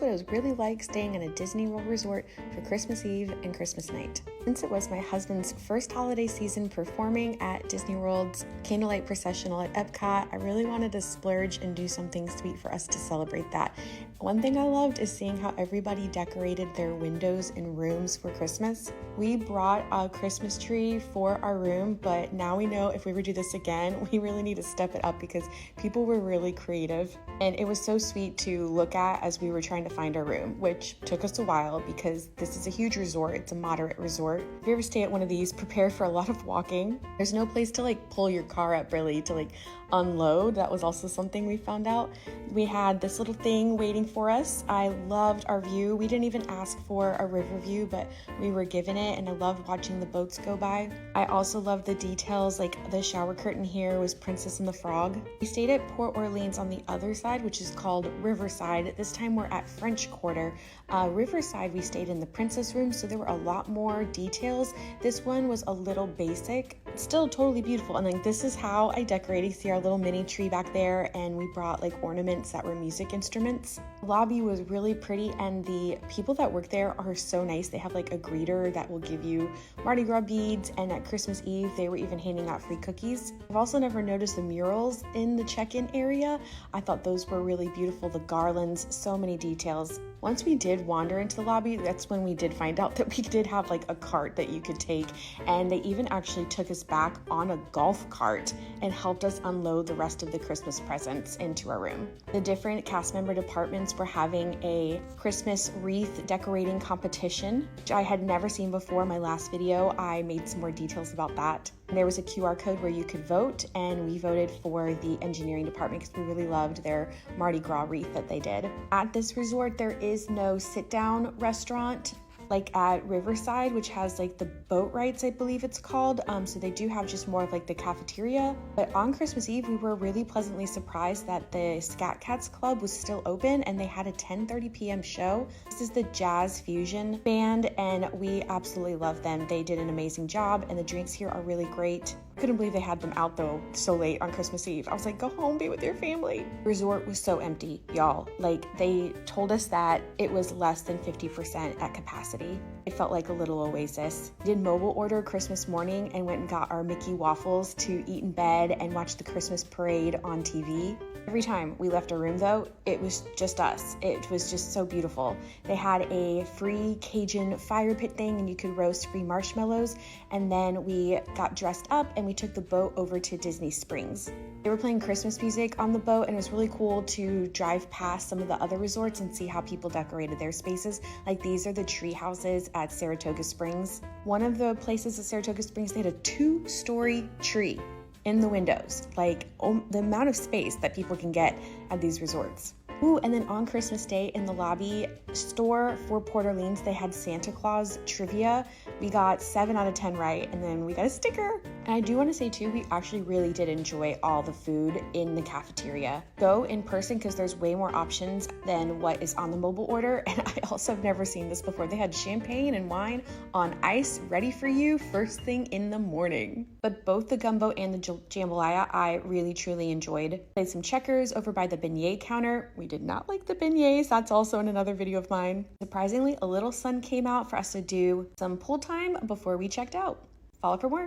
what it was really like staying in a Disney World resort for Christmas Eve and Christmas night. Since it was my husband's first holiday season performing at Disney World's Candlelight Processional at Epcot, I really wanted to splurge and do something sweet for us to celebrate that. One thing I loved is seeing how everybody decorated their windows and rooms for Christmas. We brought a Christmas tree for our room, but now we know if we ever do this again, we really need to step it up because people were really creative. And it was so sweet to look at as we were trying to find our room, which took us a while because this is a huge resort. It's a moderate resort. If you ever stay at one of these, prepare for a lot of walking. There's no place to pull your car up really to unload. That was also something we found out. We had this little thing waiting for us. I loved our view. We didn't even ask for a river view, but we were given it, and I loved watching the boats go by. I also loved the details, the shower curtain here was Princess and the Frog. We stayed at Port Orleans on the other side, which is called Riverside. This time we're at French Quarter. Riverside, we stayed in the princess room, so there were a lot more details. This one was a little basic, still totally beautiful. And this is how I decorated. See our little mini tree back there, and we brought ornaments that were music instruments. The lobby was really pretty, and the people that work there are so nice. They have a greeter that will give you Mardi Gras beads, and at Christmas Eve they were even handing out free cookies. I've also never noticed the murals in the check-in area. I thought those were really beautiful. The garlands, so many details. Once we did wander into the lobby, that's when we did find out that we did have a cart that you could take, and they even actually took us back on a golf cart and helped us unload the rest of the Christmas presents into our room. The different cast member departments were having a Christmas wreath decorating competition, which I had never seen before. My last video, I made some more details about that. And there was a QR code where you could vote, and we voted for the engineering department because we really loved their Mardi Gras wreath that they did. At this resort, there is no sit-down restaurant like at Riverside, which has the boat rides, I believe it's called. So they do have just more of the cafeteria. But on Christmas Eve, we were really pleasantly surprised that the Scat Cats Club was still open, and they had a 10:30 p.m. show. This is the Jazz Fusion band, and we absolutely love them. They did an amazing job, and the drinks here are really great. I couldn't believe they had them out though so late on Christmas Eve. I was go home, be with your family. The resort was so empty, y'all. They told us that it was less than 50% at capacity. It felt like a little oasis. We did mobile order Christmas morning and went and got our Mickey waffles to eat in bed and watch the Christmas parade on TV. Every time we left our room though, it was just us. It was just so beautiful. They had a free Cajun fire pit thing, and you could roast free marshmallows. And then we got dressed up and we took the boat over to Disney Springs. They were playing Christmas music on the boat, and it was really cool to drive past some of the other resorts and see how people decorated their spaces. These are the tree houses at Saratoga Springs. One of the places at Saratoga Springs, they had a 2-story tree in the windows, the amount of space that people can get at these resorts. Ooh, and then on Christmas Day in the lobby store for Port Orleans, they had Santa Claus trivia. We got 7 out of 10 right, and then we got a sticker. And I do want to say too, we actually really did enjoy all the food in the cafeteria. Go in person because there's way more options than what is on the mobile order. And I also have never seen this before. They had champagne and wine on ice ready for you first thing in the morning. But both the gumbo and the jambalaya, I really truly enjoyed. Played some checkers over by the beignet counter. We did not like the beignets. That's also in another video of mine. Surprisingly, a little sun came out for us to do some pool time before we checked out. Follow for more.